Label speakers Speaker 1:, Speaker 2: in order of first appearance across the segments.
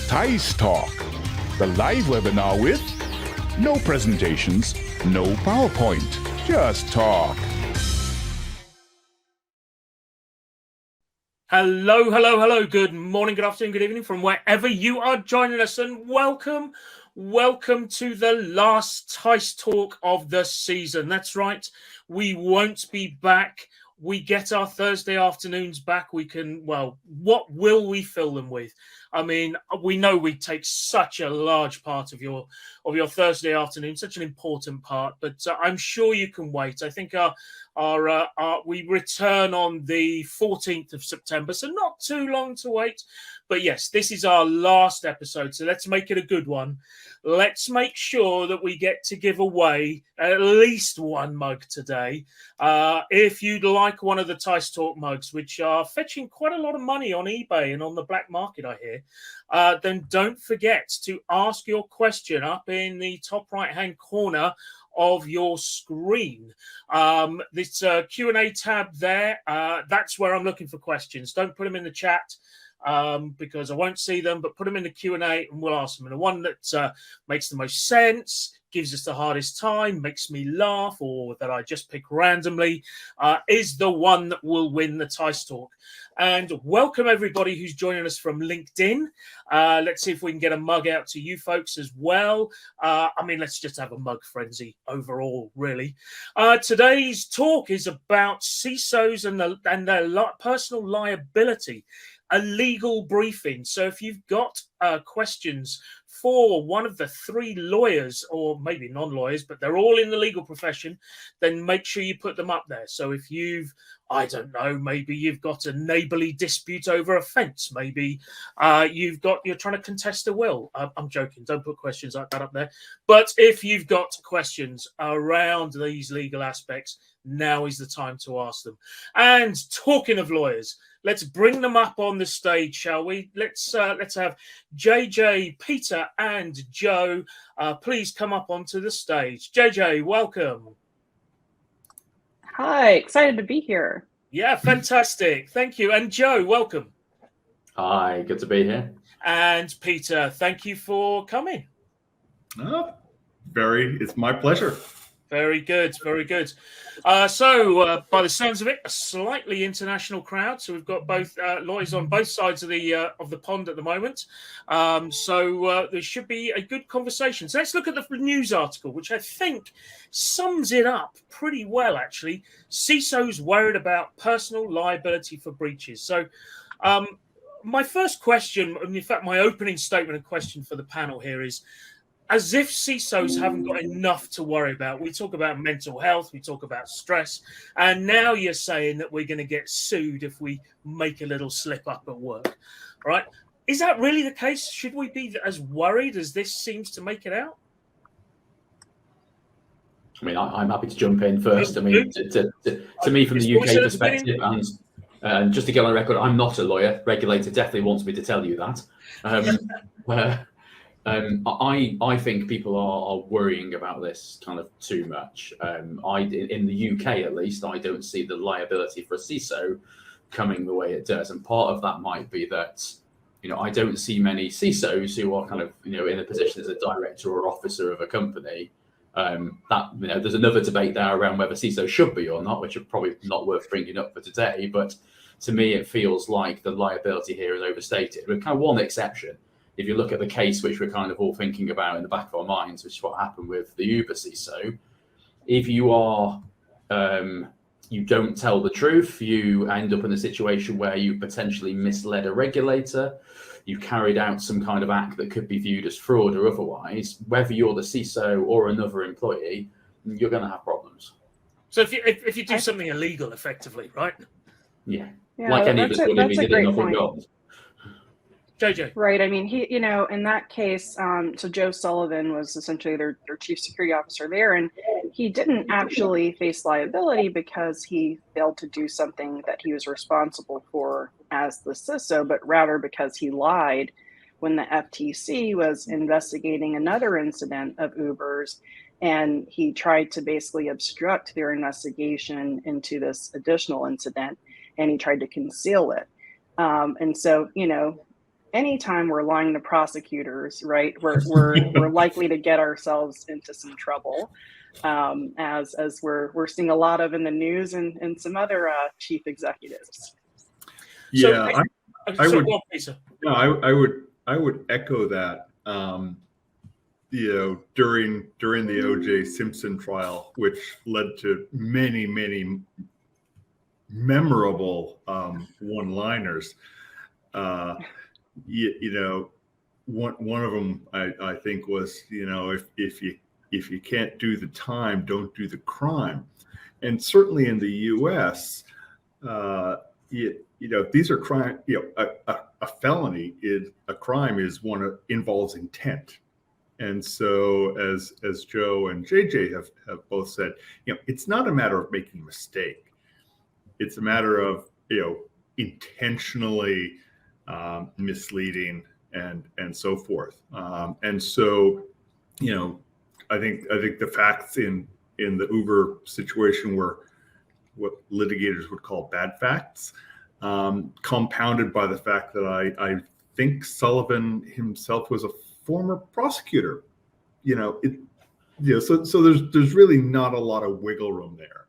Speaker 1: teissTalk, the live webinar with no presentations, no PowerPoint, just talk.
Speaker 2: Hello, hello, hello. Good morning, good afternoon, good evening from wherever you are joining us, and welcome to the last teissTalk of the season. That's right. We won't be back. We get our Thursday afternoons back. We can, well, what will we fill them with? I mean, we know we take such a large part of your Thursday afternoon, such an important part, but I'm sure you can wait. I think we return on the 14th of September, so not too long to wait. But yes, this is our last episode, so let's make it a good one. Let's make sure that we get to give away at least one mug today. If you'd like one of the teissTalk mugs, which are fetching quite a lot of money on eBay and on the black market, I hear, then don't forget to ask your question up in the top right-hand corner of your screen. This Q&A tab there, that's where I'm looking for questions. Don't put them in the chat because I won't see them, but put them in the Q&A and we'll ask them. And the one that makes the most sense, gives us the hardest time, makes me laugh, or that I just pick randomly, is the one that will win the teissTalk. And welcome everybody who's joining us from LinkedIn. Let's see if we can get a mug out to you folks as well. I mean, let's just have a mug frenzy overall, really. Today's talk is about CISOs and their personal liability, a legal briefing. So if you've got questions for one of the three lawyers, or maybe non-lawyers, but they're all in the legal profession, then make sure you put them up there. So if you've, I don't know, maybe you've got a neighbourly dispute over a fence, maybe you're trying to contest a will. I'm joking, don't put questions like that up there. But if you've got questions around these legal aspects, now is the time to ask them. And talking of lawyers, let's bring them up on the stage, shall we? Let's have JJ, Peter, and Joe. Please come up onto the stage. JJ, welcome.
Speaker 3: Hi, excited to be here.
Speaker 2: Yeah, fantastic. Thank you. And Joe, welcome.
Speaker 4: Hi, good to be here.
Speaker 2: And Peter, thank you for coming.
Speaker 5: It's my pleasure.
Speaker 2: Very good, very good. So, by the sounds of it, a slightly international crowd. So we've got both lawyers on both sides of the pond at the moment. So there should be a good conversation. So let's look at the news article, which I think sums it up pretty well, actually. CISOs worried about personal liability for breaches. So my first question, and in fact, my opening statement and question for the panel here is, as if CISOs haven't got enough to worry about. We talk about mental health, we talk about stress, and now you're saying that we're going to get sued if we make a little slip up at work, right? Is that really the case? Should we be as worried as this seems to make it out?
Speaker 4: I mean, I'm happy to jump in first. I mean, to me, from the UK perspective, and just to get on record, I'm not a lawyer. Regulator definitely wants me to tell you that. I think people are worrying about this kind of too much. In the UK, at least, I don't see the liability for a CISO coming the way it does. And part of that might be that, I don't see many CISOs who are kind of, in a position as a director or officer of a company. There's another debate there around whether CISO should be or not, which are probably not worth bringing up for today. But to me, it feels like the liability here is overstated, with kind of one exception. If you look at the case which we're kind of all thinking about in the back of our minds, which is what happened with the Uber CISO, if you are, you don't tell the truth, you end up in a situation where you potentially misled a regulator, you carried out some kind of act that could be viewed as fraud or otherwise, whether you're the CISO or another employee, you're going to have problems.
Speaker 2: So if you do something illegal, effectively, right?
Speaker 4: Yeah like any of us would if we did it in jobs.
Speaker 2: JJ.
Speaker 3: Right. I mean, he, in that case, so Joe Sullivan was essentially their chief security officer there, and he didn't actually face liability because he failed to do something that he was responsible for as the CISO, but rather because he lied when the FTC was investigating another incident of Uber's, and he tried to basically obstruct their investigation into this additional incident, and he tried to conceal it. And so, anytime we're lying to prosecutors, right, we're likely to get ourselves into some trouble, as we're seeing a lot of in the news and some other chief executives.
Speaker 5: Yeah,
Speaker 2: So,
Speaker 5: I would.
Speaker 2: go on, Peter.
Speaker 5: No, I would echo that. During the O.J. Simpson trial, which led to many memorable one-liners. One of them I think was, if you can't do the time, don't do the crime. And certainly in the U.S., these are crime. A felony is a crime is one that involves intent. And so, as Joe and JJ have both said, it's not a matter of making a mistake. It's a matter of intentionally misleading and so forth. And so, I think the facts in the Uber situation were what litigators would call bad facts, compounded by the fact that I think Sullivan himself was a former prosecutor. So there's really not a lot of wiggle room there.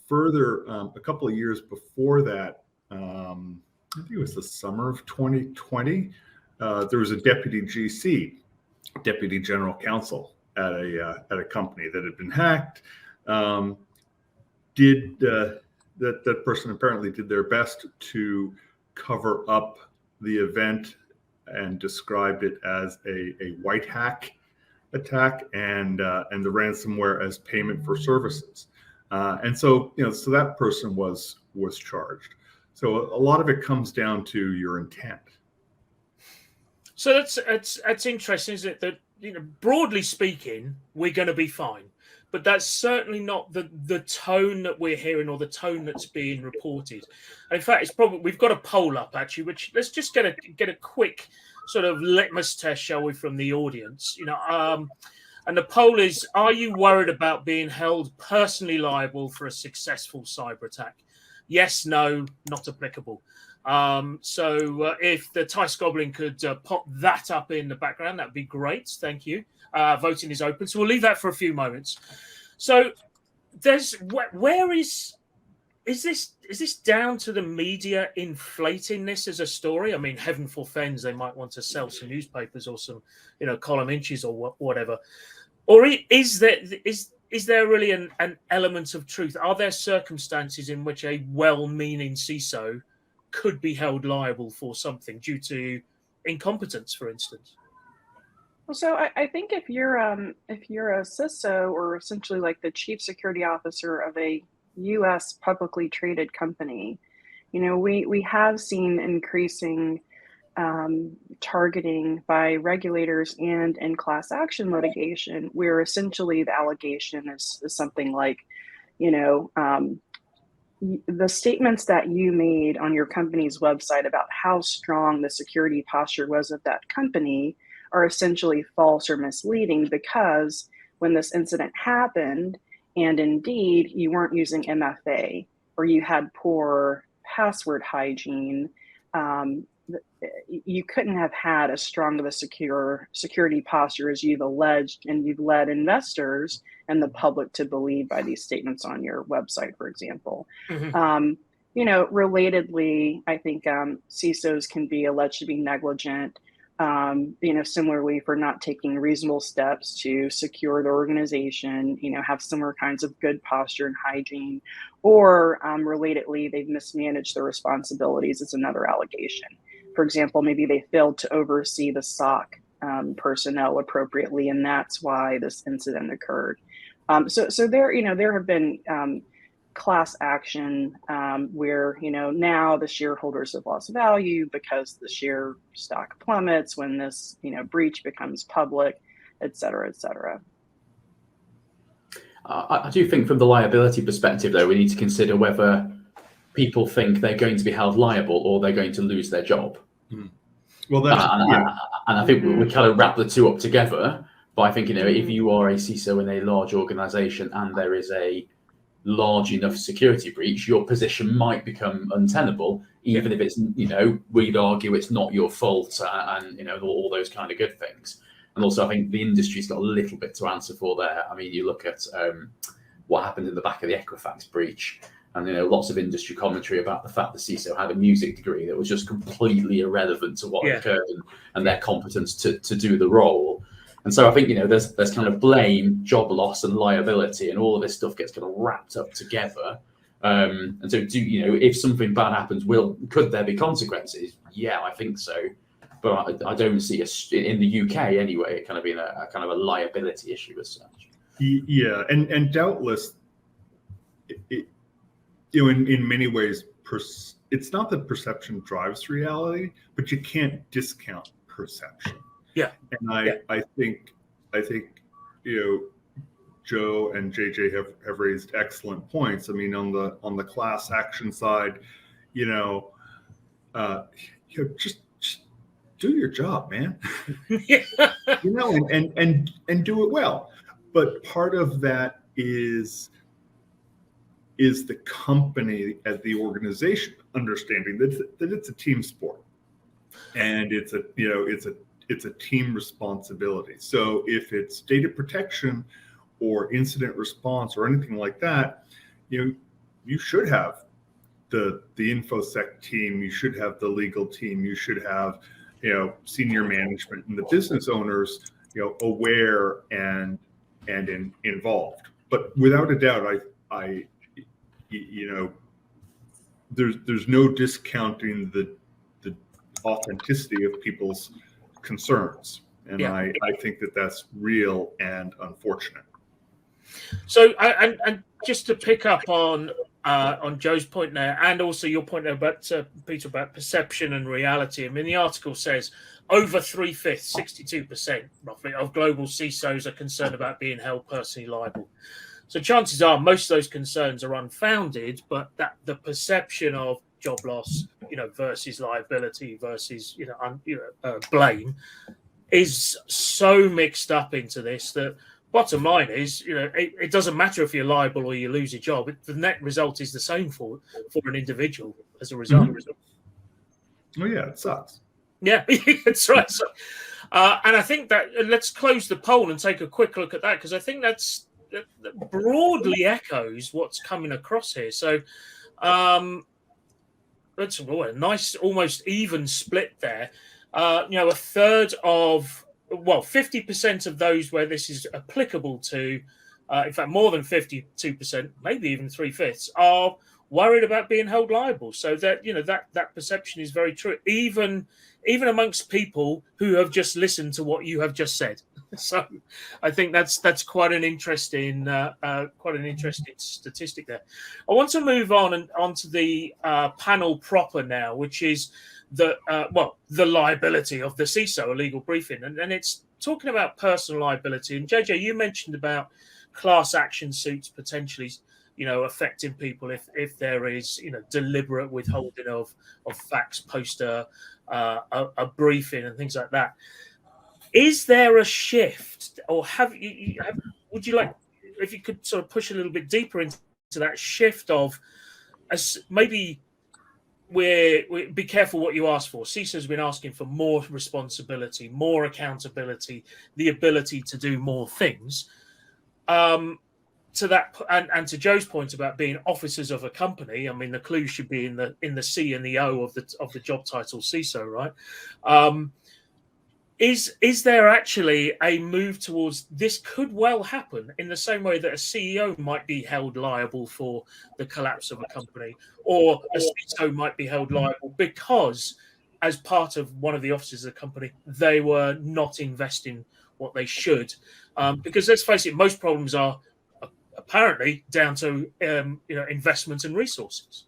Speaker 5: Further, a couple of years before that, I think it was the summer of 2020, there was a deputy GC, deputy general counsel at a company that had been hacked. That person apparently did their best to cover up the event and described it as a white hack attack and the ransomware as payment for services. And so that person was charged. So a lot of it comes down to your intent.
Speaker 2: So that's interesting, isn't it? That broadly speaking, we're going to be fine, but that's certainly not the tone that we're hearing or the tone that's being reported. And in fact, it's probably we've got a poll up actually, which let's just get a quick sort of litmus test, shall we, from the audience. And the poll is: are you worried about being held personally liable for a successful cyber attack? Yes, no, not applicable. So if the Tice Goblin could pop that up in the background, that'd be great. Thank you. Voting is open, so we'll leave that for a few moments. So is this down to the media inflating this as a story? I mean, heaven forfends they might want to sell some newspapers or some column inches or whatever. Or is there really an element of truth? Are there circumstances in which a well-meaning CISO could be held liable for something due to incompetence, for instance?
Speaker 3: Well, so I think if you're a CISO or essentially like the chief security officer of a U.S. publicly traded company, we have seen increasing targeting by regulators and in class action litigation, where essentially the allegation is something like, the statements that you made on your company's website about how strong the security posture was of that company are essentially false or misleading, because when this incident happened, and indeed you weren't using MFA or you had poor password hygiene, you couldn't have had as strong of a security posture as you've alleged, and you've led investors and the public to believe by these statements on your website, for example. Mm-hmm. Relatedly, I think CISOs can be alleged to be negligent, similarly for not taking reasonable steps to secure the organization, have similar kinds of good posture and hygiene, or relatedly, they've mismanaged their responsibilities is another allegation. For example, maybe they failed to oversee the SOC personnel appropriately, and that's why this incident occurred. So there have been class action where now the shareholders have lost value because the share stock plummets when this breach becomes public, et cetera, et cetera.
Speaker 4: I do think from the liability perspective, though, we need to consider whether people think they're going to be held liable or they're going to lose their job.
Speaker 5: Well, that's
Speaker 4: and I think we kind of wrap the two up together by thinking, if you are a CISO in a large organization and there is a large enough security breach, your position might become untenable even if it's, we'd argue it's not your fault, and all those kind of good things. And also, I think the industry's got a little bit to answer for there. I mean, you look at what happened in the back of the Equifax breach, and lots of industry commentary about the fact that CISO had a music degree that was just completely irrelevant to what occurred and their competence to do the role. And so I think there's kind of blame, job loss, and liability, and all of this stuff gets kind of wrapped up together. And so, if something bad happens, could there be consequences? Yeah, I think so. But I don't see in the UK anyway, it kind of being a kind of a liability issue as such.
Speaker 5: Yeah, and doubtless, in many ways, it's not that perception drives reality, but you can't discount perception.
Speaker 2: Yeah,
Speaker 5: and I think Joe and JJ have raised excellent points. I mean, on the class action side, just do your job, man. And do it well. But part of that is the company as the organization understanding that it's a team sport, and it's a team responsibility. So if it's data protection or incident response or anything like that, you should have the InfoSec team, you should have the legal team, you should have senior management and the business owners aware and involved. But without a doubt, I there's no discounting the authenticity of people's concerns, and I think that's real and unfortunate.
Speaker 2: So, and just to pick up on Joe's point there, and also your point there about Peter, about perception and reality. I mean, the article says over 3/5, 62% roughly of global CISOs are concerned about being held personally liable. So chances are most of those concerns are unfounded, but that the perception of job loss, versus liability versus blame is so mixed up into this that bottom line is, it doesn't matter if you're liable or you lose your job. The net result is the same for an individual as a result.
Speaker 5: Oh yeah, it sucks.
Speaker 2: Yeah, that's right. So, and I think that let's close the poll and take a quick look at that, because I think that broadly echoes what's coming across here. So that's a nice, almost even split there. A third of 50% of those where this is applicable to, in fact, more than 52%, maybe even 3/5, are worried about being held liable. So that that perception is very true, even amongst people who have just listened to what you have just said. So I think that's quite an interesting statistic there. I want to move on to the panel proper now, which is the liability of the CISO, a legal briefing, and it's talking about personal liability. And JJ, you mentioned about class action suits potentially, affecting people if there is deliberate withholding of facts post a briefing and things like that. Is there a shift, or would you like, if you could sort of push a little bit deeper into that shift of maybe we be careful what you ask for. CISO's been asking for more responsibility, more accountability, the ability to do more things. To that, and to Joe's point about being officers of a company, I mean, the clue should be in the C and the O of the job title CISO, right? Is there actually a move towards this? Could well happen in the same way that a CEO might be held liable for the collapse of a company, or a CISO might be held liable because, as part of one of the officers of the company, they were not investing what they should. Because let's face it, most problems are apparently down to investment and resources.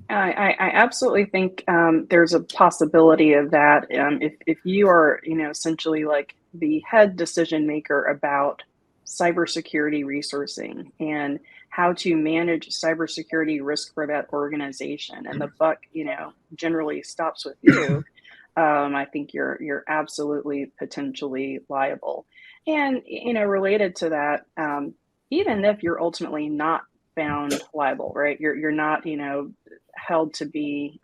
Speaker 3: I absolutely think there's a possibility of that. If you are, essentially like the head decision maker about cybersecurity resourcing and how to manage cybersecurity risk for that organization, and the buck, generally stops with you, I think you're absolutely potentially liable. And related to that, even if you're ultimately not found liable, right? You're not, held to be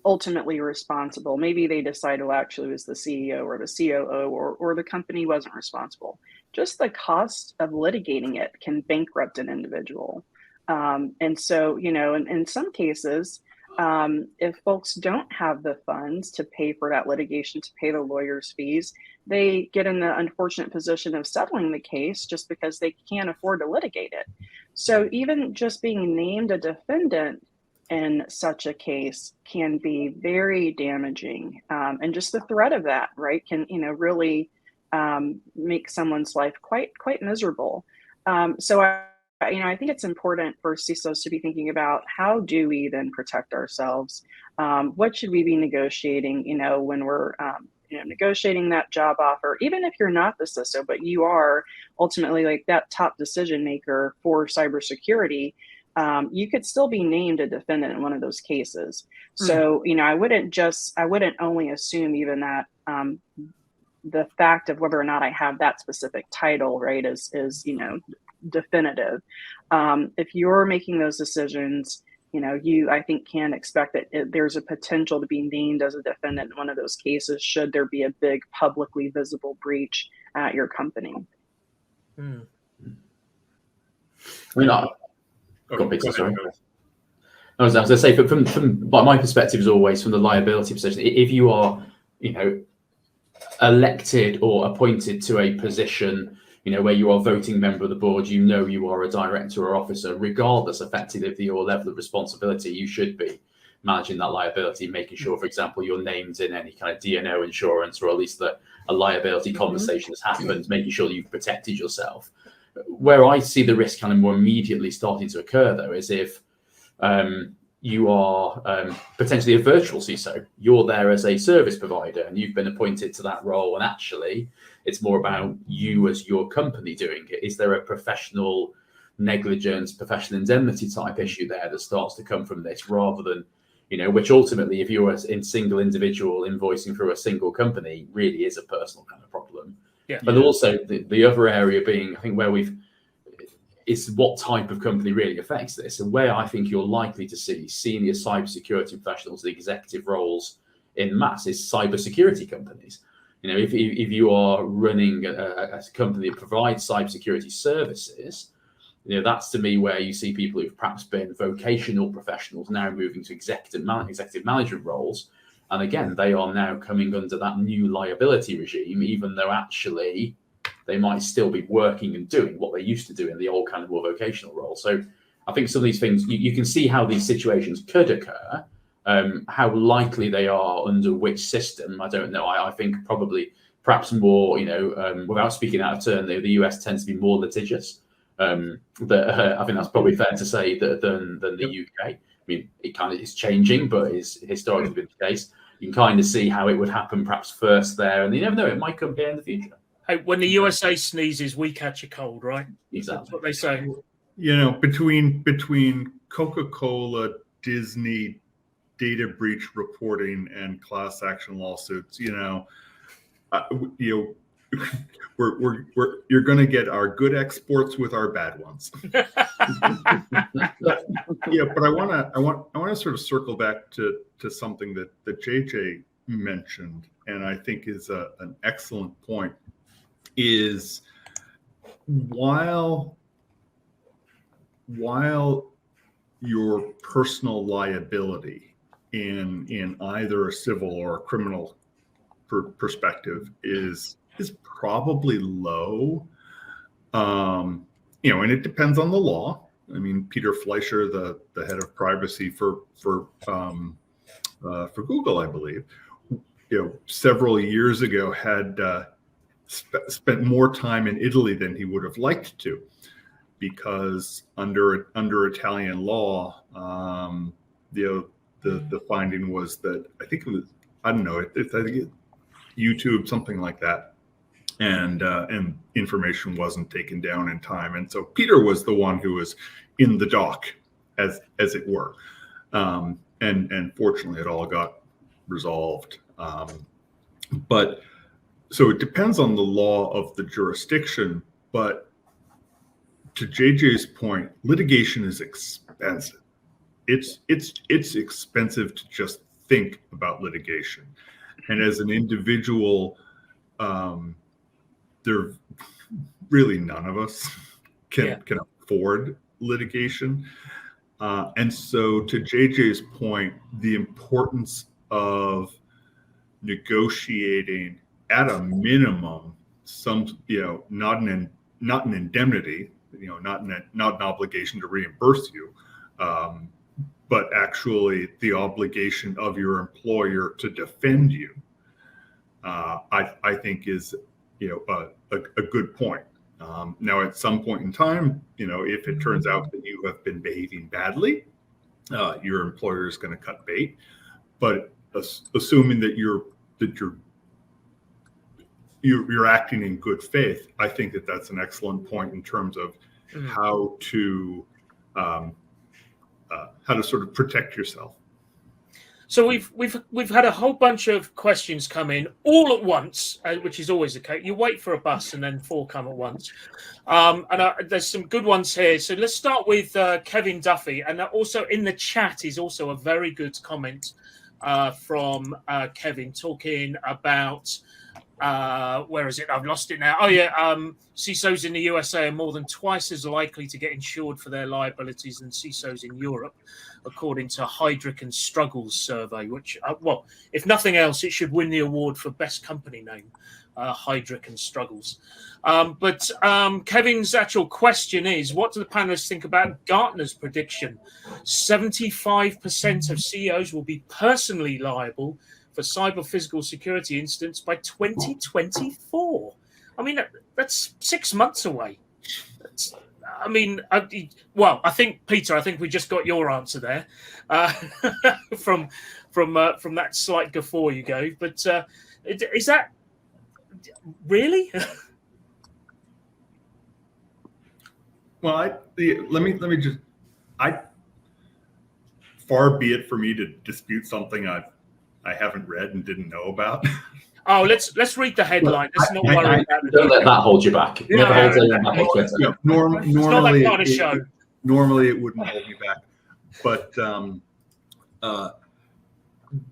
Speaker 3: ultimately responsible. Maybe they decide, well, actually it was the CEO or the COO or the company wasn't responsible. Just the cost of litigating it can bankrupt an individual. And so, in some cases, if folks don't have the funds to pay for that litigation, to pay the lawyer's fees, they get in the unfortunate position of settling the case just because they can't afford to litigate it. So even just being named a defendant in such a case can be very damaging. And just the threat of that, right, can, really make someone's life quite miserable. So I think it's important for CISOs to be thinking about, how do we then protect ourselves? What should we be negotiating, when we're negotiating that job offer, even if you're not the CISO, but you are ultimately like that top decision maker for cybersecurity. You could still be named a defendant in one of those cases. So, I wouldn't only assume even that the fact of whether or not I have that specific title, right, is definitive. If you're making those decisions, you, I think, can expect that there's a potential to be named as a defendant in one of those cases should there be a big publicly visible breach at your company.
Speaker 4: I mean, sorry. I was going to say, from my perspective, is always from the liability position. If you are, elected or appointed to a position, where you are voting member of the board, you are a director or officer, regardless effectively of your level of responsibility, you should be managing that liability, making sure, for example, you're named in any kind of D&O insurance, or at least that a liability conversation has happened, making sure that you've protected yourself. Where I see the risk kind of more immediately starting to occur, though, is if you are potentially a virtual CISO, you're there as a service provider and you've been appointed to that role, and actually it's more about you as your company doing it. Is there a professional negligence, professional indemnity type issue there that starts to come from this, rather than, which ultimately, if you're a single individual invoicing through a single company, really is a personal kind of problem.
Speaker 2: Yeah.
Speaker 4: But also the other area being, I think, where is what type of company really affects this, and where I think you're likely to see senior cybersecurity professionals, the executive roles in mass, is cybersecurity companies. If you are running a company that provides cybersecurity services, that's to me where you see people who've perhaps been vocational professionals now moving to executive management roles. And again, they are now coming under that new liability regime, even though actually they might still be working and doing what they used to do in the old kind of more vocational role. So I think some of these things, you can see how these situations could occur. How likely they are under which system, I don't know. I think probably perhaps more, without speaking out of turn, the US tends to be more litigious. I think that's probably fair to say than the UK. I mean, it kind of is changing, but is historically been the case. You can kind of see how it would happen perhaps first there, and you never know, it might come here in the future.
Speaker 2: Hey, when the USA sneezes, we catch a cold, right?
Speaker 4: Exactly.
Speaker 2: That's what they say.
Speaker 5: Between Coca-Cola, Disney, data breach reporting, and class action lawsuits, you're going to get our good exports with our bad ones. But I want to sort of circle back to something that JJ mentioned, and I think is an excellent point. Is while your personal liability in either a civil or a criminal perspective is probably low, and it depends on the law. I mean, Peter Fleischer, the head of privacy for Google, I believe, several years ago had spent more time in Italy than he would have liked to, because under Italian law, the finding was that I think it was, I don't know, I think YouTube, something like that, and information wasn't taken down in time, and so Peter was the one who was in the dock, as it were, and fortunately it all got resolved, but. So it depends on the law of the jurisdiction, but to JJ's point, litigation is expensive. It's expensive to just think about litigation, and as an individual, there really none of us can afford litigation. And so, to JJ's point, the importance of negotiating at a minimum some, not an indemnity, not an obligation to reimburse you, but actually the obligation of your employer to defend you. I think is a good point. Now, at some point in time, if it turns out that you have been behaving badly, your employer is going to cut bait. But assuming that you're acting in good faith, I think that that's an excellent point in terms of how to sort of protect yourself.
Speaker 2: So we've had a whole bunch of questions come in all at once, which is always the case. You wait for a bus and then 4 come at once. There's some good ones here. So let's start with Kevin Duffy, and also in the chat is also a very good comment from Kevin talking about where is it? I've lost it now. Oh yeah, CISOs in the USA are more than twice as likely to get insured for their liabilities than CISOs in Europe, according to Heidrick and Struggles survey, which, well, if nothing else, it should win the award for best company name, Heidrick and Struggles. But Kevin's actual question is, what do the panelists think about Gartner's prediction? 75% of CEOs will be personally liable for cyber physical security incidents by 2024. I mean, that's 6 months away. I think, Peter, we just got your answer there from that slight guffaw you gave. But is that really?
Speaker 5: Well, let me just. Far be it for me to dispute something I haven't read and didn't know about.
Speaker 2: Oh, let's read the headline. Let's not worry about it.
Speaker 4: Don't let that hold you back. Never hold anyone back on Twitter.
Speaker 5: Normally,
Speaker 2: it's not that kind of show.
Speaker 5: Normally, it wouldn't hold me back, but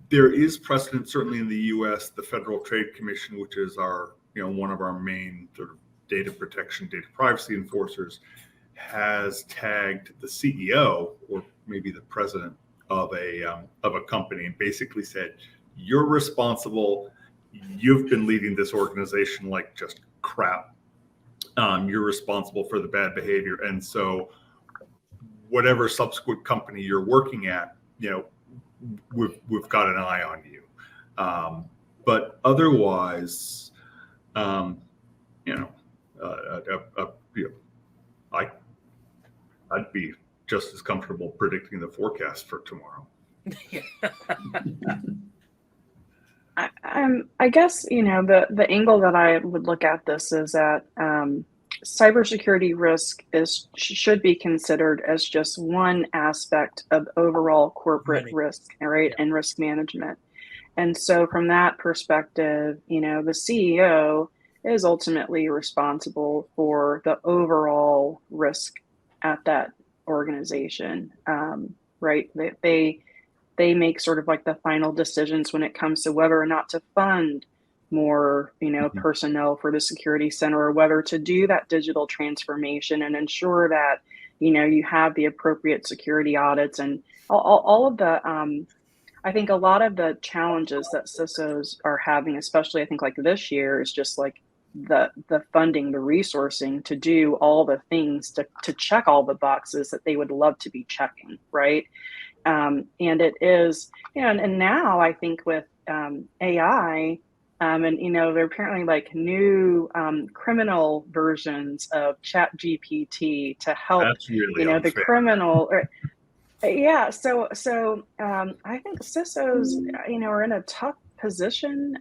Speaker 5: there is precedent, certainly in the U.S. The Federal Trade Commission, which is our, one of our main sort of data protection, data privacy enforcers, has tagged the CEO or maybe the president of a company and basically said, "You're responsible. You've been leading this organization like just crap. You're responsible for the bad behavior." And so whatever subsequent company you're working at, we've got an eye on you. But otherwise, I'd be just as comfortable predicting the forecast for tomorrow.
Speaker 3: I guess, the angle that I would look at this is that cybersecurity risk should be considered as just one aspect of overall corporate risk, right, and risk management. And so from that perspective, the CEO is ultimately responsible for the overall risk at that organization, right? They make sort of like the final decisions when it comes to whether or not to fund more, personnel for the security center, or whether to do that digital transformation and ensure that, you have the appropriate security audits and all of the, I think a lot of the challenges that CISOs are having, especially I think like this year, is just like the funding, the resourcing to do all the things to check all the boxes that they would love to be checking, right? And it is, and now I think with AI, and there are apparently like new criminal versions of ChatGPT to help,
Speaker 5: That's really unfair.
Speaker 3: The criminal. Yeah, so I think CISOs, are in a tough position,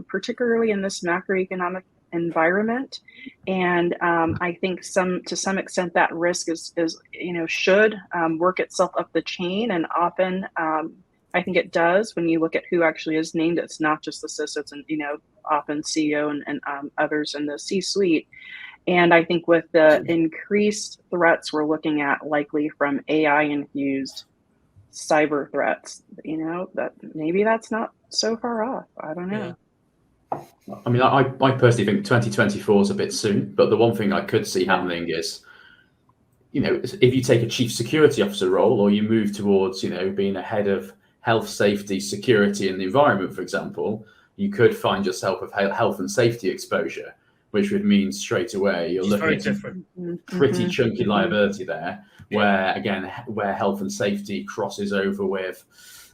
Speaker 3: particularly in this macroeconomic environment, and I think to some extent that risk is should work itself up the chain, and often I think it does when you look at who actually is named. It's not just the CISO, it's often CEO and others in the C-suite. And I think with the increased threats we're looking at, likely from AI-infused cyber threats, that maybe that's not so far off. I don't know.
Speaker 4: I mean, I personally think 2024 is a bit soon, but the one thing I could see happening is, if you take a chief security officer role, or you move towards, being a head of health, safety, security, and the environment, for example, you could find yourself with health and safety exposure, which would mean straight away you're looking at pretty chunky liability there, where health and safety crosses over with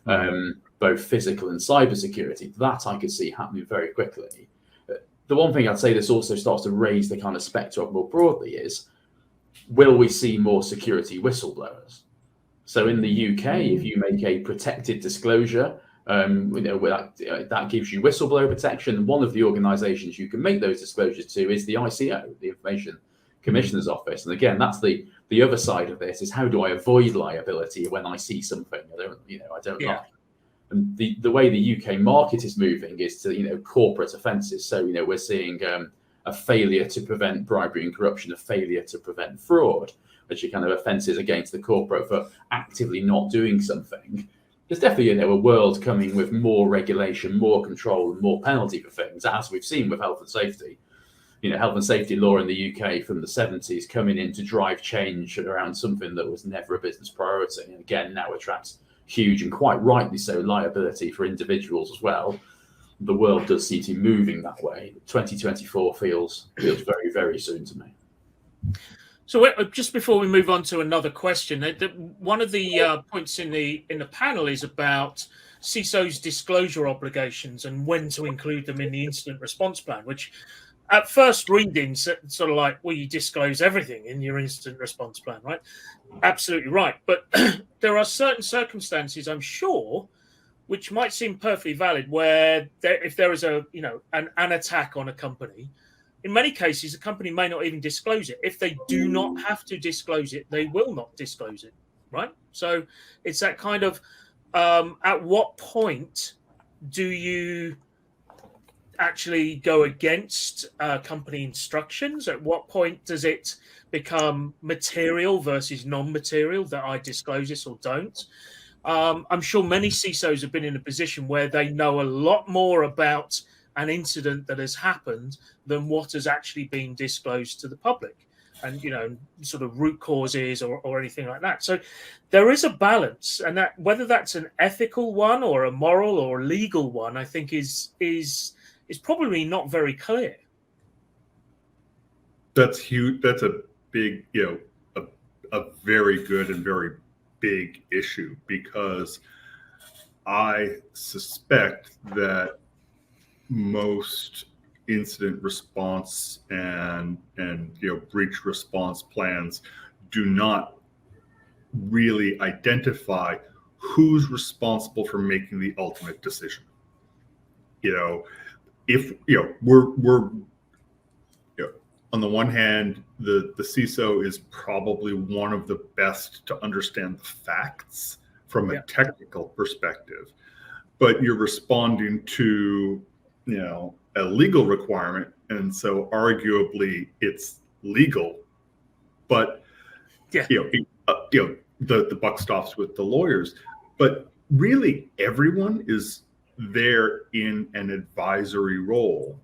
Speaker 4: both physical and cyber security. That I could see happening very quickly. The one thing I'd say this also starts to raise the kind of spectrum more broadly is, will we see more security whistleblowers? So in the UK, if you make a protected disclosure, that gives you whistleblower protection. One of the organisations you can make those disclosures to is the ICO, the Information Commissioner's Office. And again, that's the other side of this: is how do I avoid liability when I see something I don't like. And the way the UK market is moving is to corporate offences. So we're seeing a failure to prevent bribery and corruption, a failure to prevent fraud, which are kind of offences against the corporate for actively not doing something. There's definitely a world coming with more regulation, more control, and more penalty for things, as we've seen with health and safety. Health and safety law in the UK from the 70s coming in to drive change around something that was never a business priority, and again now attracts huge, and quite rightly so, liability for individuals as well. The world does seem to be moving that way. 2024 feels very, very soon to me.
Speaker 2: So just before we move on to another question, one of the points in the panel is about CISO's disclosure obligations and when to include them in the incident response plan, which at first reading sort of like, well, you disclose everything in your incident response plan, right? Absolutely right. But there are certain circumstances, I'm sure, which might seem perfectly valid, where if there is an attack on a company, in many cases, the company may not even disclose it. If they do not have to disclose it, they will not disclose it, right? So it's that kind of, at what point do you actually go against company instructions? At what point does it become material versus non-material that I disclose this or don't? I'm sure many CISOs have been in a position where they know a lot more about an incident that has happened than what has actually been disclosed to the public, and sort of root causes or anything like that. So there is a balance, and that whether that's an ethical one or a moral or legal one, I think is probably not very clear.
Speaker 5: That's huge. That's a big, a very good and very big issue, because I suspect that most incident response and breach response plans do not really identify who's responsible for making the ultimate decision. If we're on the one hand, the CISO is probably one of the best to understand the facts from a technical perspective, but you're responding to a legal requirement, and so arguably it's legal, but the buck stops with the lawyers. But really, everyone is there in an advisory role.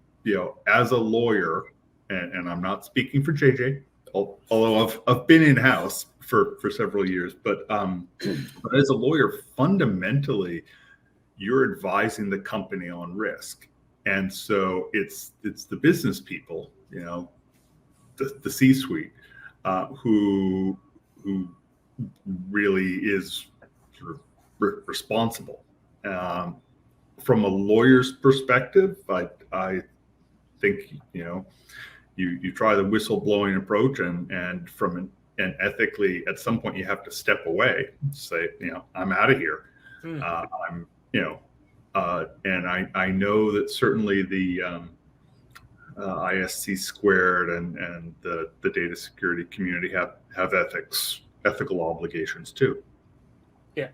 Speaker 5: As a lawyer, and I'm not speaking for JJ, although I've been in-house for several years, but as a lawyer, fundamentally, you're advising the company on risk. And so it's the business people, the C-suite, who really is sort of responsible. From a lawyer's perspective, I think you try the whistleblowing approach, and from and ethically, at some point you have to step away, say, I'm out of here. I'm and I know that certainly the ISC squared and the data security community have ethical obligations too.
Speaker 2: Yeah.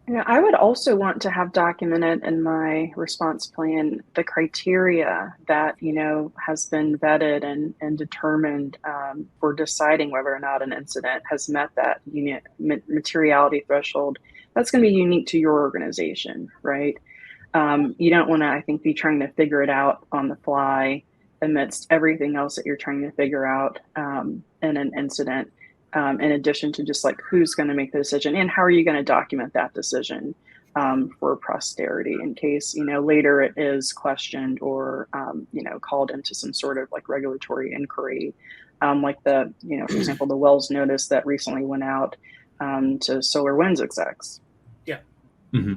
Speaker 3: Yeah, I would also want to have documented in my response plan the criteria that, has been vetted and determined for deciding whether or not an incident has met that materiality threshold. That's going to be unique to your organization, right? You don't want to, I think, be trying to figure it out on the fly amidst everything else that you're trying to figure out in an incident. In addition to just like who's going to make the decision and how are you going to document that decision for posterity in case later it is questioned or called into some sort of like regulatory inquiry, like the for example the Wells notice that recently went out to SolarWinds execs.
Speaker 2: Yeah.
Speaker 4: Mm-hmm.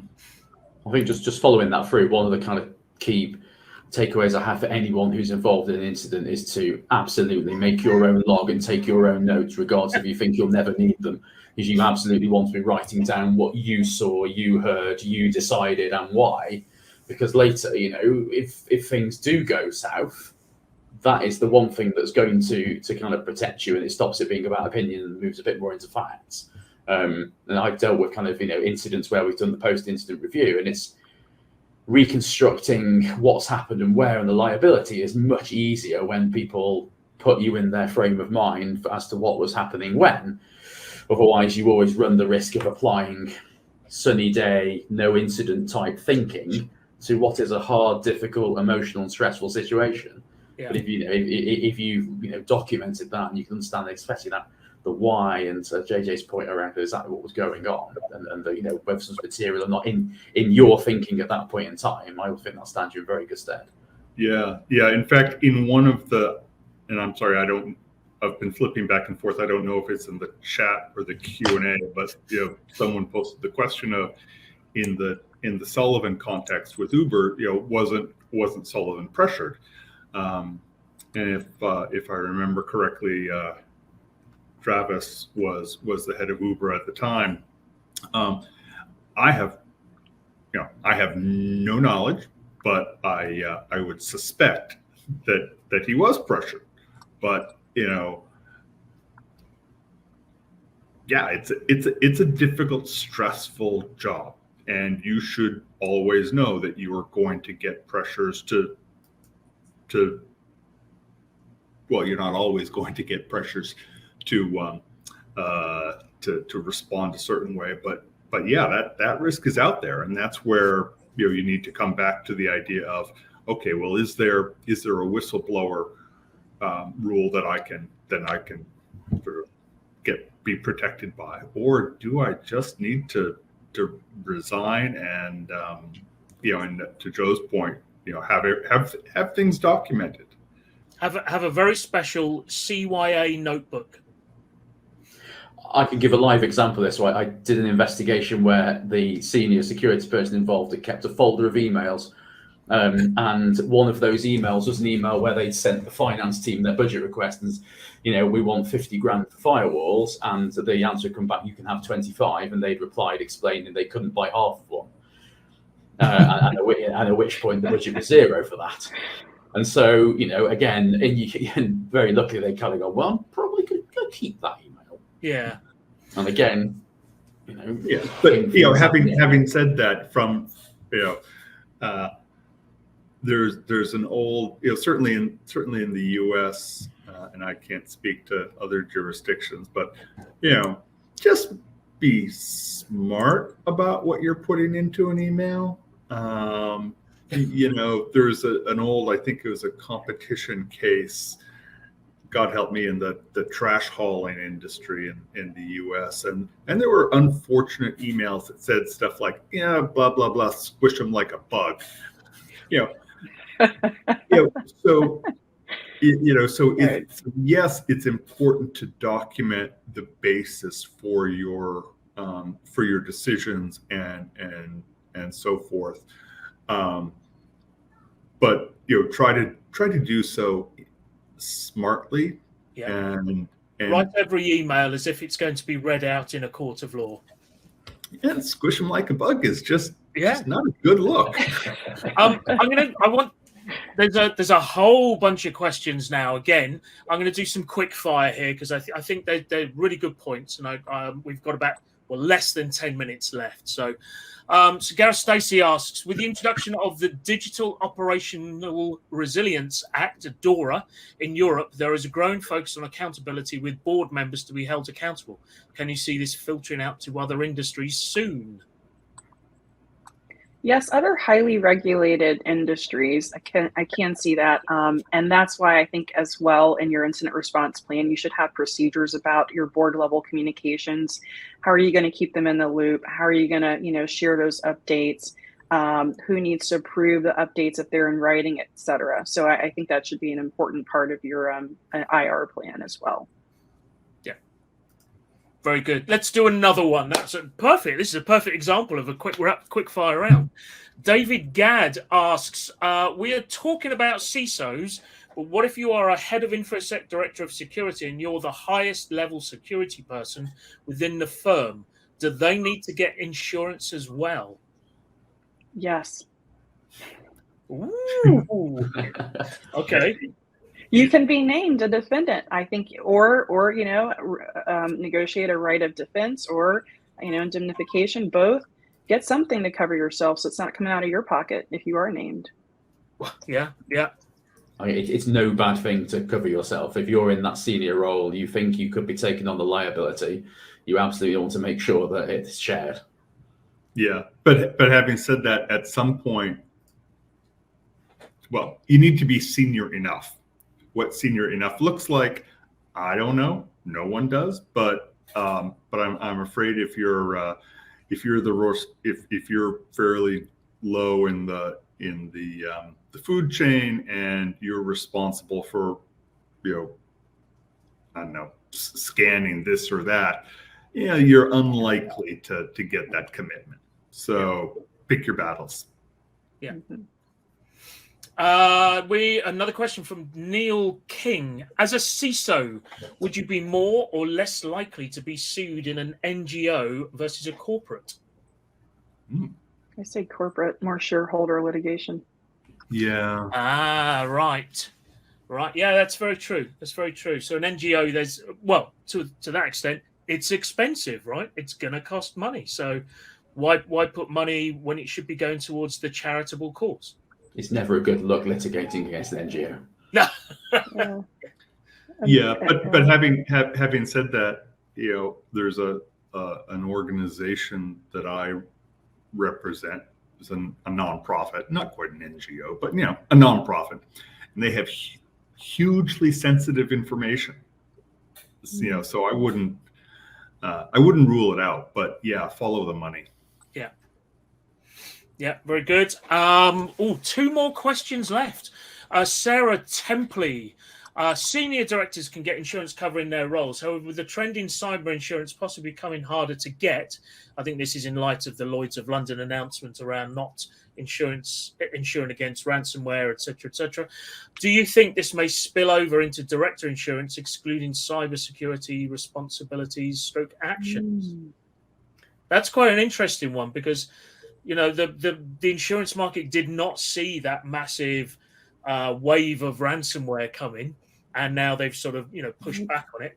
Speaker 4: I think just following that through, one of the kind of key takeaways I have for anyone who's involved in an incident is to absolutely make your own log and take your own notes, regardless if you think you'll never need them, because you absolutely want to be writing down what you saw, you heard, you decided, and why. Because later, if things do go south, that is the one thing that's going to kind of protect you, and it stops it being about opinion and moves a bit more into facts. And I've dealt with kind of incidents where we've done the post-incident review, and it's reconstructing what's happened and where, and the liability is much easier when people put you in their frame of mind as to what was happening when. Otherwise, you always run the risk of applying sunny day, no incident type thinking to what is a hard, difficult, emotional, and stressful situation. Yeah. But if you documented that and you can understand, especially the why, and to JJ's point around exactly what was going on, and whether some material or not in your thinking at that point in time, I would think that stands you in very good stead.
Speaker 5: Yeah. In fact, in one of the, and I'm sorry, I've been flipping back and forth. I don't know if it's in the chat or the Q&A, but someone posted the question of in the Sullivan context with Uber, wasn't Sullivan pressured? And if I remember correctly, Travis was the head of Uber at the time. I have no knowledge, but I would suspect that he was pressured. But it's a difficult, stressful job, and you should always know that you are going to get pressures to. Well, you're not always going to get pressures to respond a certain way, but yeah, that risk is out there, and that's where you need to come back to the idea of, okay, well, is there a whistleblower rule that I can sort of be protected by, or do I just need to resign and and to Joe's point, have things documented.
Speaker 2: Have a very special CYA notebook.
Speaker 4: I can give a live example of this. I did an investigation where the senior security person involved had kept a folder of emails. And one of those emails was an email where they'd sent the finance team their budget request and, we want 50 grand for firewalls. And the answer had come back, you can have 25. And they'd replied explaining they couldn't buy half of one. And at which point the budget was zero for that. And so, again, and very luckily they kind of go, well, I'm probably could keep that email.
Speaker 2: Yeah. And
Speaker 4: again,
Speaker 5: yeah. But having said that, from there's an old, certainly in the U.S. And I can't speak to other jurisdictions, but just be smart about what you're putting into an email. There's an old, I think it was a competition case, God help me, in the trash hauling industry in the US. And there were unfortunate emails that said stuff like, blah, blah, blah, squish them like a bug. Yes, it's important to document the basis for your decisions and so forth. But try to do so smartly.
Speaker 2: Yeah. And write every email as if it's going to be read out in a court of law.
Speaker 5: Yeah, squish them like a bug is just not a good look.
Speaker 2: There's a whole bunch of questions now. Again, I'm going to do some quick fire here because I think they're really good points, and we've got about well, less than 10 minutes left. So Gareth Stacey asks, with the introduction of the Digital Operational Resilience Act, DORA, in Europe, there is a growing focus on accountability with board members to be held accountable. Can you see this filtering out to other industries soon?
Speaker 3: Yes, other highly regulated industries, I can see that, and that's why I think as well in your incident response plan, you should have procedures about your board level communications. How are you going to keep them in the loop? How are you going to, share those updates? Who needs to approve the updates if they're in writing, et cetera. So I think that should be an important part of your IR plan as well.
Speaker 2: Very good. Let's do another one. That's perfect. This is a perfect example of a quick fire round. David Gadd asks, we are talking about CISOs, but what if you are a head of InfoSec director of security and you're the highest level security person within the firm? Do they need to get insurance as well?
Speaker 3: Yes.
Speaker 2: Ooh. Okay.
Speaker 3: You can be named a defendant, I think, or negotiate a right of defense or, indemnification. Both. Get something to cover yourself so it's not coming out of your pocket if you are named.
Speaker 2: Yeah.
Speaker 4: I mean, it's no bad thing to cover yourself. If you're in that senior role, you think you could be taking on the liability, you absolutely want to make sure that it's shared.
Speaker 5: Yeah, but having said that, at some point, well, you need to be senior enough. What senior enough looks like, I don't know. No one does, but I'm afraid if you're fairly low in the food chain and you're responsible for, I don't know, scanning this or that, you're unlikely to get that commitment. So pick your battles.
Speaker 2: Yeah. Another question from Neil King. As a CISO, would you be more or less likely to be sued in an NGO versus a corporate?
Speaker 3: I say corporate, more shareholder litigation.
Speaker 5: Yeah.
Speaker 2: Right. Yeah, that's very true. So an NGO, to that extent, it's expensive, right? It's going to cost money. So why put money when it should be going towards the charitable cause?
Speaker 4: It's never a good look litigating against an NGO.
Speaker 2: No.
Speaker 5: Yeah, but having said that, there's an organization that I represent. It's a nonprofit, not quite an NGO, but a nonprofit, and they have hugely sensitive information. So I wouldn't rule it out, but yeah, follow the money.
Speaker 2: Yeah, very good. Two more questions left. Sarah Templey. Senior directors can get insurance cover in their roles. However, with the trend in cyber insurance possibly becoming harder to get, I think this is in light of the Lloyd's of London announcement around not insuring against ransomware, etc. Do you think this may spill over into director insurance, excluding cybersecurity responsibilities / actions? That's quite an interesting one because the insurance market did not see that massive wave of ransomware coming, and now they've sort of pushed back on it.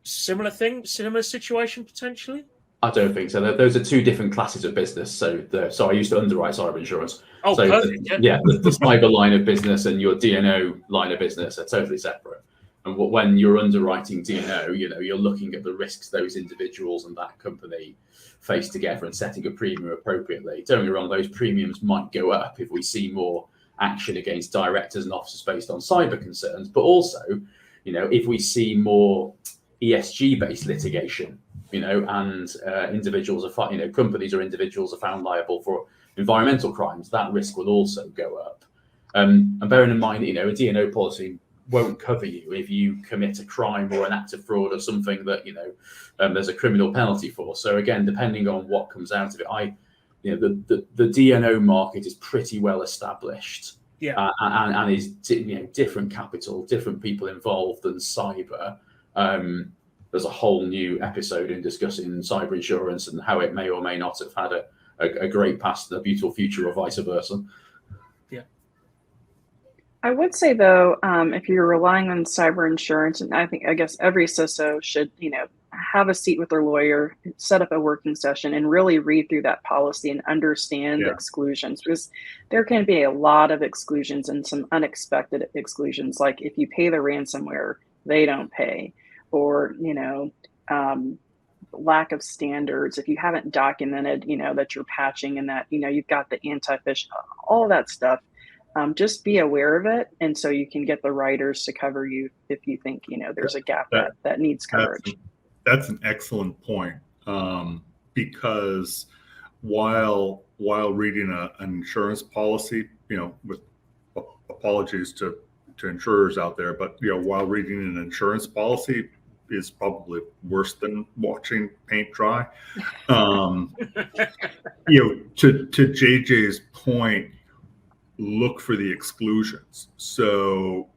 Speaker 2: Similar situation potentially.
Speaker 4: I don't think so. Those are two different classes of business. So I used to underwrite cyber insurance.
Speaker 2: Oh,
Speaker 4: so
Speaker 2: perfect.
Speaker 4: The cyber line of business and your D&O line of business are totally separate. And when you're underwriting D&O, you're looking at the risks those individuals and that company face together and setting a premium appropriately. Don't get me wrong, those premiums might go up if we see more action against directors and officers based on cyber concerns, but also, if we see more ESG-based litigation, and individuals are companies or individuals are found liable for environmental crimes, that risk will also go up. And bearing in mind, a D&O policy won't cover you if you commit a crime or an act of fraud or something that there's a criminal penalty for. So again, depending on what comes out of it, the D&O market is pretty well established, and is different capital, different people involved than cyber. There's a whole new episode in discussing cyber insurance and how it may or may not have had a great past and a beautiful future, or vice versa.
Speaker 3: I would say though, if you're relying on cyber insurance, and I guess every CISO should, have a seat with their lawyer, set up a working session, and really read through that policy and understand the exclusions, because there can be a lot of exclusions and some unexpected exclusions, like if you pay the ransomware, they don't pay, or lack of standards, if you haven't documented that you're patching and that you've got the anti-phish, all that stuff. Just be aware of it, and so you can get the writers to cover you if you think there's a gap that needs coverage.
Speaker 5: That's an excellent point, because while reading an insurance policy, with apologies to insurers out there, but while reading an insurance policy is probably worse than watching paint dry. To JJ's point, look for the exclusions. So,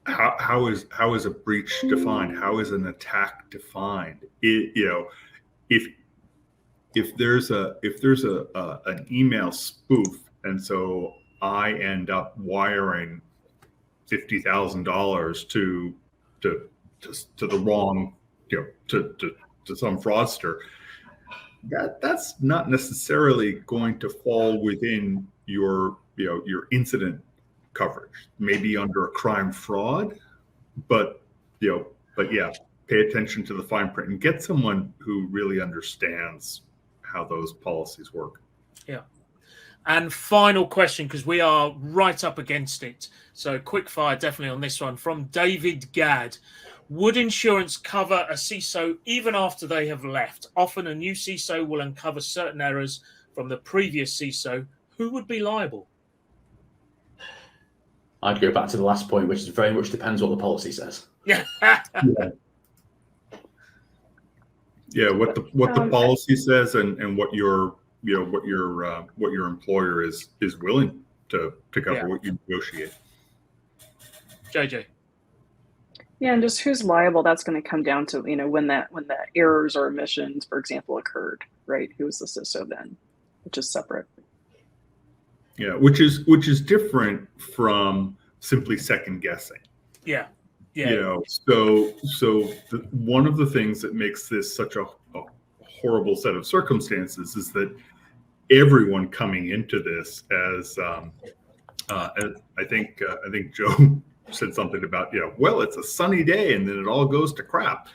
Speaker 5: how is a breach defined? How is an attack defined? If there's an email spoof, and so I end up wiring $50,000 to the wrong, to some fraudster, that's not necessarily going to fall within your incident coverage, maybe under a crime fraud, but pay attention to the fine print and get someone who really understands how those policies work.
Speaker 2: Yeah. And final question, because we are right up against it. So quick fire definitely on this one from David Gadd. Would insurance cover a CISO even after they have left? Often a new CISO will uncover certain errors from the previous CISO. Who would be liable?
Speaker 4: I'd go back to the last point, which is very much depends what the policy says.
Speaker 2: Yeah.
Speaker 5: What the policy says and what your employer is willing to cover, what you negotiate.
Speaker 2: JJ.
Speaker 3: Yeah, and just who's liable, that's going to come down to, when the errors or omissions, for example, occurred, right? Who was the CISO then, which is separate.
Speaker 5: Yeah, which is different from simply second guessing.
Speaker 2: Yeah.
Speaker 5: So one of the things that makes this such a horrible set of circumstances is that everyone coming into this as I think Joe said something about, well, it's a sunny day and then it all goes to crap.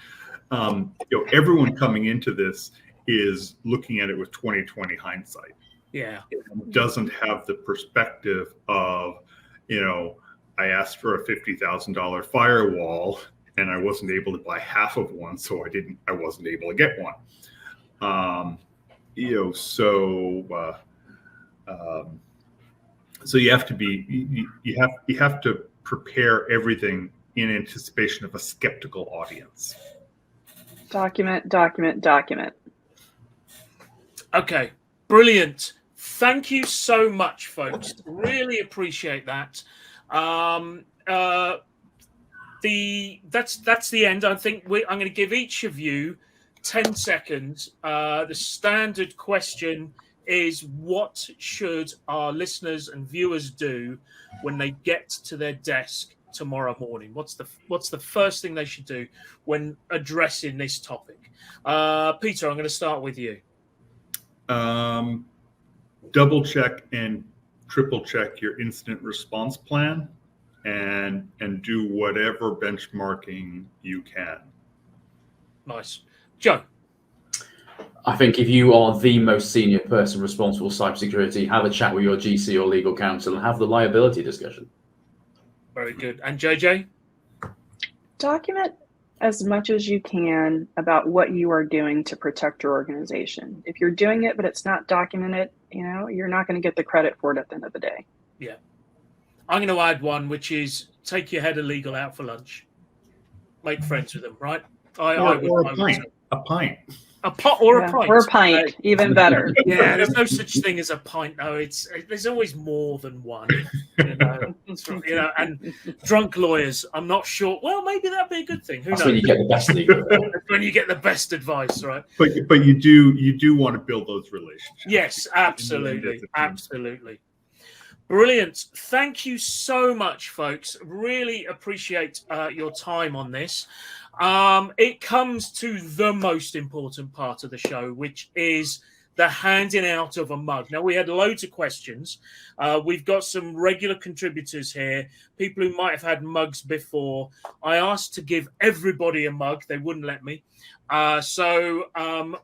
Speaker 5: Everyone coming into this is looking at it with 20/20 hindsight.
Speaker 2: Yeah.
Speaker 5: It doesn't have the perspective of, I asked for a $50,000 firewall and I wasn't able to buy half of one, so I wasn't able to get one. So you have to be, you have to prepare everything in anticipation of a skeptical audience.
Speaker 3: Document.
Speaker 2: Okay, brilliant. Thank you so much, folks. Really appreciate that. That's the end. I think I'm going to give each of you 10 seconds. The standard question is, what should our listeners and viewers do when they get to their desk tomorrow morning? What's the first thing they should do when addressing this topic? Peter, I'm going to start with you.
Speaker 5: Double check and triple check your incident response plan and do whatever benchmarking you can.
Speaker 2: Nice. Joe.
Speaker 4: I think if you are the most senior person responsible for cybersecurity, have a chat with your GC or legal counsel and have the liability discussion.
Speaker 2: Very good. And JJ?
Speaker 3: Document as much as you can about what you are doing to protect your organization. If you're doing it, but it's not documented, you're not going to get the credit for it at the end of the day.
Speaker 2: Yeah. I'm going to add one, which is take your head of legal out for lunch. Make friends with them, right?
Speaker 5: A pint.
Speaker 2: A pot or a pint.
Speaker 3: Or a pint, even better.
Speaker 2: Yeah, there's no such thing as a pint. No, there's always more than one. And drunk lawyers, I'm not sure. Well, maybe that'd be a good thing. Who knows?
Speaker 4: When you get the best legal.
Speaker 2: When you get the best advice, right?
Speaker 5: But you do want to build those relationships.
Speaker 2: Yes, absolutely. Brilliant. Thank you so much, folks. Really appreciate your time on this. It comes to the most important part of the show, which is the handing out of a mug. Now, we had loads of questions. We've got some regular contributors here, people who might have had mugs before. I asked to give everybody a mug. They wouldn't let me. So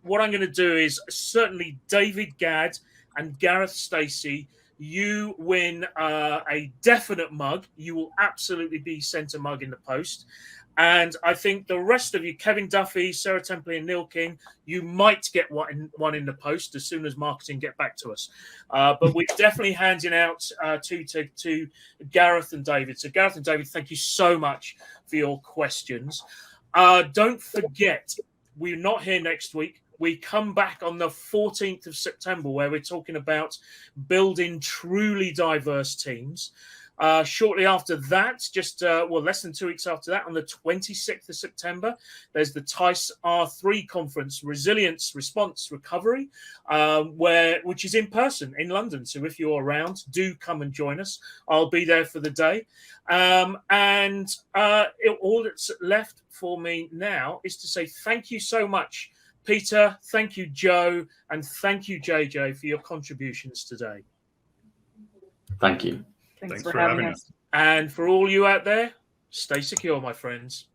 Speaker 2: what I'm going to do is certainly David Gadd and Gareth Stacey, you win a definite mug. You will absolutely be sent a mug in the post. And I think the rest of you, Kevin Duffy, Sarah Templey, and Neil King, you might get one in the post as soon as marketing get back to us. But we're definitely handing out to Gareth and David. So Gareth and David, thank you so much for your questions. Don't forget, we're not here next week. We come back on the 14th of September, where we're talking about building truly diverse teams. Shortly after that, less than 2 weeks after that, on the 26th of September, there's the TICE R3 conference, Resilience, Response, Recovery, which is in person in London. So if you're around, do come and join us. I'll be there for the day. All that's left for me now is to say thank you so much, Peter. Thank you, Joe. And thank you, JJ, for your contributions today.
Speaker 4: Thank you.
Speaker 3: Thanks for having us.
Speaker 2: And for all you out there, stay secure, my friends.